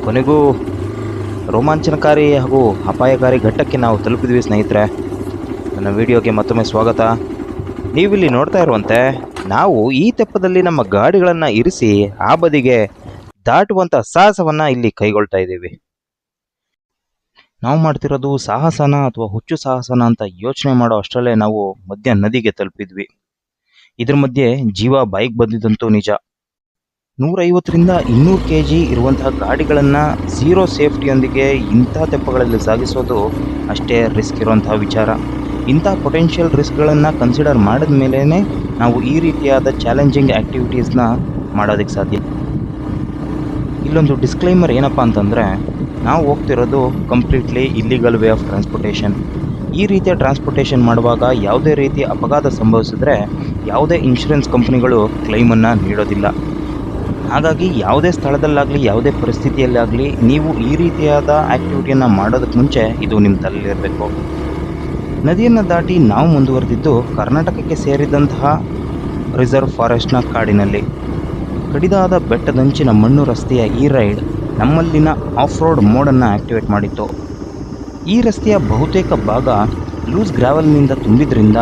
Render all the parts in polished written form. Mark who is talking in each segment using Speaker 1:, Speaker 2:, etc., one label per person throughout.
Speaker 1: ಕೊನೆಗೂ ರೋಮಾಂಚನಕಾರಿ ಹಾಗೂ ಅಪಾಯಕಾರಿ ಘಟ್ಟಕ್ಕೆ ನಾವು ತಲುಪಿದ್ವಿ ಸ್ನೇಹಿತರೆ. ನನ್ನ ವಿಡಿಯೋಗೆ ಮತ್ತೊಮ್ಮೆ ಸ್ವಾಗತ. ನೀವಿಲ್ಲಿ ನೋಡ್ತಾ ಇರುವಂತೆ ನಾವು ಈ ತೆಪ್ಪದಲ್ಲಿ ನಮ್ಮ ಗಾಡಿಗಳನ್ನು ಇರಿಸಿ ಆ ಬದಿಗೆ ದಾಟುವಂಥ ಸಾಹಸವನ್ನು ಇಲ್ಲಿ ಕೈಗೊಳ್ತಾ ಇದ್ದೀವಿ. ನಾವು ಮಾಡ್ತಿರೋದು ಸಾಹಸನ ಅಥವಾ ಹುಚ್ಚು ಸಾಹಸನ ಅಂತ ಯೋಚನೆ ಮಾಡೋ ಅಷ್ಟರಲ್ಲೇ ನಾವು ಮಧ್ಯ ನದಿಗೆ ತಲುಪಿದ್ವಿ. ಇದ್ರ ಮಧ್ಯೆ ಜೀವ ಬೈಕ್ ಬಂದಿದ್ದಂತೂ ನಿಜ. 150ರಿಂದ 200 kg ಇರುವಂತಹ ಗಾಡಿಗಳನ್ನು ಝೀರೋ ಸೇಫ್ಟಿಯೊಂದಿಗೆ ಇಂಥ ತೆಪ್ಪಗಳಲ್ಲಿ ಸಾಗಿಸೋದು ಅಷ್ಟೇ ರಿಸ್ಕ್ ಇರುವಂತಹ ವಿಚಾರ. ಇಂಥ ಪೊಟೆನ್ಷಿಯಲ್ ರಿಸ್ಕ್ಗಳನ್ನು ಕನ್ಸಿಡರ್ ಮಾಡಿದ ಮೇಲೇ ನಾವು ಈ ರೀತಿಯಾದ ಚಾಲೆಂಜಿಂಗ್ ಆ್ಯಕ್ಟಿವಿಟೀಸ್ನ ಮಾಡೋದಕ್ಕೆ ಸಾಧ್ಯ. ಇಲ್ಲೊಂದು ಡಿಸ್ಕ್ಲೈಮರ್ ಏನಪ್ಪ ಅಂತಂದರೆ, ನಾವು ಹೋಗ್ತಿರೋದು completely illegal way of transportation. ಈ ರೀತಿಯ ಟ್ರಾನ್ಸ್ಪೋರ್ಟೇಷನ್ ಮಾಡುವಾಗ ಯಾವುದೇ ರೀತಿಯ ಅಪಘಾತ ಸಂಭವಿಸಿದ್ರೆ ಯಾವುದೇ ಇನ್ಶೂರೆನ್ಸ್ ಕಂಪನಿಗಳು ಕ್ಲೈಮನ್ನು ನೀಡೋದಿಲ್ಲ. ಹಾಗಾಗಿ ಯಾವುದೇ ಸ್ಥಳದಲ್ಲಾಗಲಿ ಯಾವುದೇ ಪರಿಸ್ಥಿತಿಯಲ್ಲಾಗಲಿ ನೀವು ಈ ರೀತಿಯಾದ ಆ್ಯಕ್ಟಿವಿಟಿಯನ್ನು ಮಾಡೋದಕ್ಕೆ ಮುಂಚೆ ಇದು ನಿಮ್ಮ ತಲೆಯಲ್ಲಿರಬೇಕು. ನದಿಯನ್ನು ದಾಟಿ ನಾವು ಮುಂದುವರೆದಿದ್ದು ಕರ್ನಾಟಕಕ್ಕೆ ಸೇರಿದಂತಹ ರಿಸರ್ವ್ ಫಾರೆಸ್ಟ್ನ ಕಾಡಿನಲ್ಲಿ. ಕಡಿದಾದ ಬೆಟ್ಟದಂಚಿನ ಮಣ್ಣು ರಸ್ತೆಯ ಈ ರೈಡ್ ನಮ್ಮಲ್ಲಿನ ಆಫ್ ರೋಡ್ ಮೋಡನ್ನು ಆ್ಯಕ್ಟಿವೇಟ್ ಮಾಡಿತ್ತು. ಈ ರಸ್ತೆಯ ಬಹುತೇಕ ಭಾಗ ಲೂಸ್ ಗ್ರಾವೆಲ್ನಿಂದ ತುಂಬಿದ್ರಿಂದ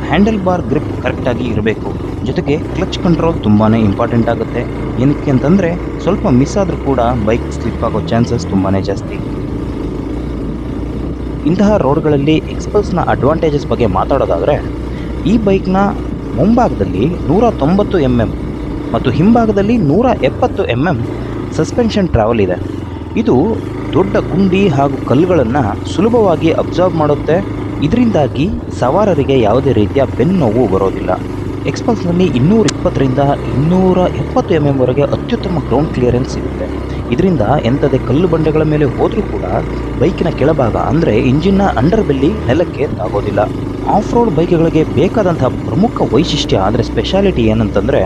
Speaker 1: ಹ್ಯಾಂಡಲ್ ಬಾರ್ ಗ್ರಿಪ್ ಕರೆಕ್ಟಾಗಿ ಇರಬೇಕು. ಜೊತೆಗೆ ಕ್ಲಚ್ ಕಂಟ್ರೋಲ್ ತುಂಬಾ ಇಂಪಾರ್ಟೆಂಟ್ ಆಗುತ್ತೆ. ಏನಕ್ಕೆ ಅಂತಂದರೆ ಸ್ವಲ್ಪ ಮಿಸ್ ಆದರೂ ಕೂಡ ಬೈಕ್ ಸ್ಲಿಪ್ ಆಗೋ ಚಾನ್ಸಸ್ ತುಂಬಾ ಜಾಸ್ತಿ. ಇಂತಹ ರೋಡ್ಗಳಲ್ಲಿ ಎಕ್ಸ್ಪಲ್ಸ್ನ ಅಡ್ವಾಂಟೇಜಸ್ ಬಗ್ಗೆ ಮಾತಾಡೋದಾದರೆ, ಈ ಬೈಕ್ನ ಮುಂಭಾಗದಲ್ಲಿ 190 mm ಮತ್ತು ಹಿಂಭಾಗದಲ್ಲಿ 170 mm ಸಸ್ಪೆನ್ಷನ್ ಟ್ರಾವೆಲ್ ಇದೆ. ಇದು ದೊಡ್ಡ ಗುಂಡಿ ಹಾಗೂ ಕಲ್ಲುಗಳನ್ನು ಸುಲಭವಾಗಿ ಅಬ್ಸರ್ವ್ ಮಾಡುತ್ತೆ. ಇದರಿಂದಾಗಿ ಸವಾರರಿಗೆ ಯಾವುದೇ ರೀತಿಯ ಬೆನ್ನೋವು ಬರೋದಿಲ್ಲ. ಎಕ್ಸ್ಪಲ್ಸ್ನಲ್ಲಿ 220ರಿಂದ 270 mm ವರೆಗೆ ಅತ್ಯುತ್ತಮ ಗ್ರೌಂಡ್ ಕ್ಲಿಯರೆನ್ಸ್ ಸಿಗುತ್ತೆ. ಇದರಿಂದ ಎಂಥದೇ ಕಲ್ಲು ಬಂಡೆಗಳ ಮೇಲೆ ಹೋದರೂ ಕೂಡ ಬೈಕಿನ ಕೆಳಭಾಗ ಅಂದರೆ ಇಂಜಿನ್ನ ಅಂಡರ್ ಬೆಲ್ಲಿ ನೆಲಕ್ಕೆ ತಾಗೋದಿಲ್ಲ. ಆಫ್ ರೋಡ್ ಬೈಕ್ಗಳಿಗೆ ಬೇಕಾದಂತಹ ಪ್ರಮುಖ ವೈಶಿಷ್ಟ್ಯ ಅಂದರೆ ಸ್ಪೆಷಾಲಿಟಿ ಏನಂತಂದರೆ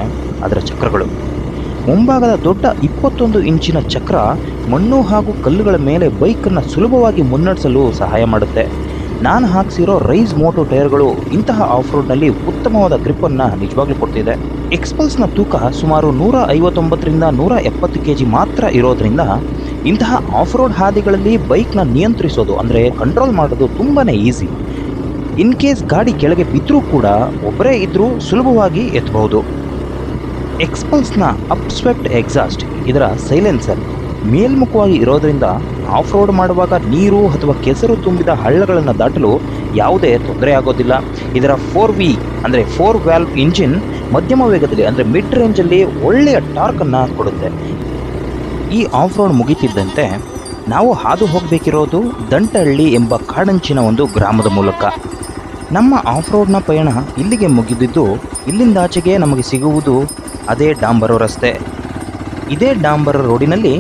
Speaker 1: ಅದರ ಚಕ್ರಗಳು. ಮುಂಭಾಗದ ದೊಡ್ಡ 21 ಇಂಚಿನ ಚಕ್ರ ಮಣ್ಣು ಹಾಗೂ ಕಲ್ಲುಗಳ ಮೇಲೆ ಬೈಕನ್ನು ಸುಲಭವಾಗಿ ಮುನ್ನಡೆಸಲು ಸಹಾಯ ಮಾಡುತ್ತೆ. ನಾನು ಹಾಕಿಸಿರೋ ರೈಸ್ ಮೋಟೋ ಟೈರ್ಗಳು ಇಂತಹ ಆಫ್ ರೋಡ್ನಲ್ಲಿ ಉತ್ತಮವಾದ ಗ್ರಿಪ್ಪನ್ನು ನಿಜವಾಗ್ಲೂ ಕೊಡ್ತಿದೆ. ಎಕ್ಸ್ಪಲ್ಸ್ನ ತೂಕ ಸುಮಾರು 159ರಿಂದ 170 kg ಮಾತ್ರ ಇರೋದ್ರಿಂದ ಇಂತಹ ಆಫ್ ರೋಡ್ ಹಾದಿಗಳಲ್ಲಿ ಬೈಕ್ನ ನಿಯಂತ್ರಿಸೋದು ಅಂದರೆ ಕಂಟ್ರೋಲ್ ಮಾಡೋದು ತುಂಬಾ ಈಸಿ. ಇನ್ ಕೇಸ್ ಗಾಡಿ ಕೆಳಗೆ ಬಿದ್ದರೂ ಕೂಡ ಒಬ್ಬರೇ ಇದ್ದರೂ ಸುಲಭವಾಗಿ ಎತ್ತಬಹುದು. ಎಕ್ಸ್ಪಲ್ಸ್ನ ಅಪ್ಸ್ವೆಪ್ಟ್ ಎಕ್ಸಾಸ್ಟ್ ಇದರ ಸೈಲೆನ್ಸರ್ ಮೇಲ್ಮುಖವಾಗಿ ಇರೋದರಿಂದ ಆಫ್ ರೋಡ್ ಮಾಡುವಾಗ ನೀರು ಅಥವಾ ಕೆಸರು ತುಂಬಿದ ಹಳ್ಳಗಳನ್ನು ದಾಟಲು ಯಾವುದೇ ತೊಂದರೆ ಆಗೋದಿಲ್ಲ. ಇದರ 4V ಅಂದರೆ 4 ವ್ಯಾಲ್ವ್ ಇಂಜಿನ್ ಮಧ್ಯಮ ವೇಗದಲ್ಲಿ ಅಂದರೆ ಮಿಡ್ ರೇಂಜಲ್ಲಿ ಒಳ್ಳೆಯ ಟಾರ್ಕನ್ನು ಕೊಡುತ್ತೆ. ಈ ಆಫ್ ರೋಡ್ ಮುಗಿತಿದ್ದಂತೆ ನಾವು ಹಾದು ಹೋಗಬೇಕಿರೋದು ದಂಟಹಳ್ಳಿ ಎಂಬ ಕಾಡಂಚಿನ ಒಂದು ಗ್ರಾಮದ ಮೂಲಕ. ನಮ್ಮ ಆಫ್ ರೋಡ್ನ ಪಯಣ ಇಲ್ಲಿಗೆ ಮುಗಿದಿದ್ದು, ಇಲ್ಲಿಂದಾಚೆಗೆ ನಮಗೆ ಸಿಗುವುದು ಅದೇ ಡಾಂಬರು ರಸ್ತೆ. ಇದೇ ಡಾಂಬರ ರೋಡಿನಲ್ಲಿ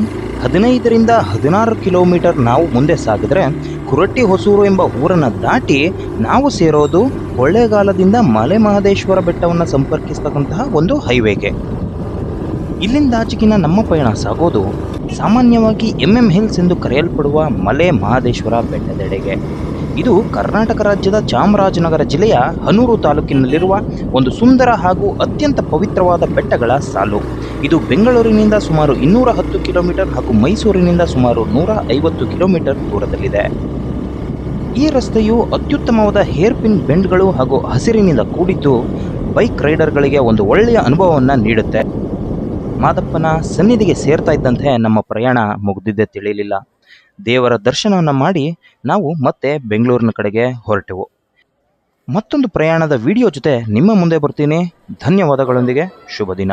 Speaker 1: 15ರಿಂದ 16 ಕಿಲೋಮೀಟರ್ ನಾವು ಮುಂದೆ ಸಾಗಿದ್ರೆ ಕುರಟ್ಟಿ ಹೊಸೂರು ಎಂಬ ಊರನ್ನು ದಾಟಿ ನಾವು ಸೇರೋದು ಕೊಳ್ಳೇಗಾಲದಿಂದ ಮಲೆ ಮಹದೇಶ್ವರ ಬೆಟ್ಟವನ್ನು ಸಂಪರ್ಕಿಸ್ತಕ್ಕಂತಹ ಒಂದು ಹೈವೇಗೆ. ಇಲ್ಲಿಂದಾಚೆಗಿನ ನಮ್ಮ ಪಯಣ ಸಾಗೋದು ಸಾಮಾನ್ಯವಾಗಿ MM ಹಿಲ್ಸ್ ಎಂದು ಕರೆಯಲ್ಪಡುವ ಮಲೆ ಮಹದೇಶ್ವರ ಬೆಟ್ಟದೆಡೆಗೆ. ಇದು ಕರ್ನಾಟಕ ರಾಜ್ಯದ ಚಾಮರಾಜನಗರ ಜಿಲ್ಲೆಯ ಹನೂರು ತಾಲೂಕಿನಲ್ಲಿರುವ ಒಂದು ಸುಂದರ ಹಾಗೂ ಅತ್ಯಂತ ಪವಿತ್ರವಾದ ಬೆಟ್ಟಗಳ ಸಾಲು. ಇದು ಬೆಂಗಳೂರಿನಿಂದ ಸುಮಾರು 210 ಕಿಲೋಮೀಟರ್ ಹಾಗೂ ಮೈಸೂರಿನಿಂದ ಸುಮಾರು 150 ಕಿಲೋಮೀಟರ್ ದೂರದಲ್ಲಿದೆ. ಈ ರಸ್ತೆಯು ಅತ್ಯುತ್ತಮವಾದ ಹೇರ್ ಪಿನ್ ಬೆಂಡ್ಗಳು ಹಾಗೂ ಹಸಿರಿನಿಂದ ಕೂಡಿದ್ದು ಬೈಕ್ ರೈಡರ್ಗಳಿಗೆ ಒಂದು ಒಳ್ಳೆಯ ಅನುಭವವನ್ನು ನೀಡುತ್ತೆ. ಮಾದಪ್ಪನ ಸನ್ನಿಧಿಗೆ ಸೇರ್ತಾ ಇದ್ದಂತೆ ನಮ್ಮ ಪ್ರಯಾಣ ಮುಗಿದಿದ್ದೇ ತಿಳಿಯಲಿಲ್ಲ. ದೇವರ ದರ್ಶನವನ್ನು ಮಾಡಿ ನಾವು ಮತ್ತೆ ಬೆಂಗಳೂರಿನ ಕಡೆಗೆ ಹೊರಟೆವು. ಮತ್ತೊಂದು ಪ್ರಯಾಣದ ವಿಡಿಯೋ ಜೊತೆ ನಿಮ್ಮ ಮುಂದೆ ಬರ್ತೀನಿ. ಧನ್ಯವಾದಗಳೊಂದಿಗೆ ಶುಭ ದಿನ.